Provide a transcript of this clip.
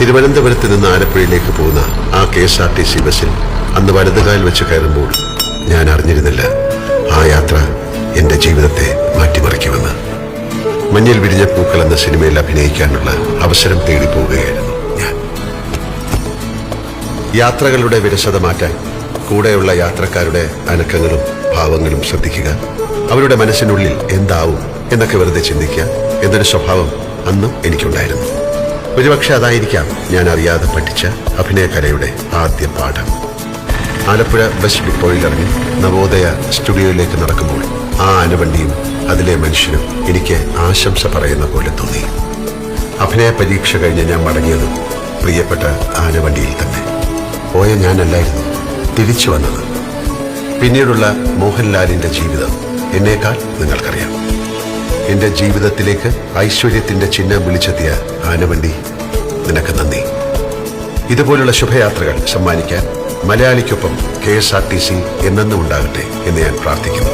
തിരുവനന്തപുരത്ത് നിന്ന് ആലപ്പുഴയിലേക്ക് പോകുന്ന ആ KSRTC ബസ്സിൽ അന്ന് വലതുകാൽ വെച്ച് കയറുമ്പോൾ ഞാൻ അറിഞ്ഞിരുന്നില്ല ആ യാത്ര എന്റെ ജീവിതത്തെ മാറ്റിമറിക്കുമെന്ന്. മഞ്ഞിൽ വിരിഞ്ഞ പൂക്കൾ എന്ന സിനിമയിൽ അഭിനയിക്കാനുള്ള അവസരം തേടി പോവുകയായിരുന്നു ഞാൻ. യാത്രകളുടെ വിരസത മാറ്റാൻ കൂടെയുള്ള യാത്രക്കാരുടെ അനക്കങ്ങളും ഭാവങ്ങളും ശ്രദ്ധിക്കുക, അവരുടെ മനസ്സിനുള്ളിൽ എന്താവും എന്നൊക്കെ വെറുതെ ചിന്തിക്കുക എന്നൊരു സ്വഭാവം അന്നും എനിക്കുണ്ടായിരുന്നു. ഒരുപക്ഷെ അതായിരിക്കാം ഞാൻ അറിയാതെ പഠിച്ച അഭിനയകലയുടെ ആദ്യ പാഠം. ആലപ്പുഴ ബസ് ഡിപ്പോയിൽ ഇറങ്ങി നവോദയ സ്റ്റുഡിയോയിലേക്ക് നടക്കുമ്പോൾ ആ ആനവണ്ടിയും അതിലെ മനുഷ്യനും എനിക്ക് ആശംസ പറയുന്ന പോലെ തോന്നി. അഭിനയ പരീക്ഷ കഴിഞ്ഞ് ഞാൻ മടങ്ങിയതും പ്രിയപ്പെട്ട ആനവണ്ടിയിൽ തന്നെ. പോയ ഞാനല്ലായിരുന്നു തിരിച്ചു വന്നത്. പിന്നീടുള്ള മോഹൻലാലിന്റെ ജീവിതം എന്നേക്കാൾ നിങ്ങൾക്കറിയാം. എന്റെ ജീവിതത്തിലേക്ക് ഐശ്വര്യത്തിന്റെ ചിഹ്നം വിളിച്ചെത്തിയ ആനവണ്ടി, നിനക്ക് നന്ദി. ഇതുപോലുള്ള ശുഭയാത്രകൾ സമ്മാനിക്കാൻ മലയാളിക്കൊപ്പം KSRTC എന്നെന്നും ഉണ്ടാകട്ടെ എന്ന് ഞാൻ പ്രാർത്ഥിക്കുന്നു.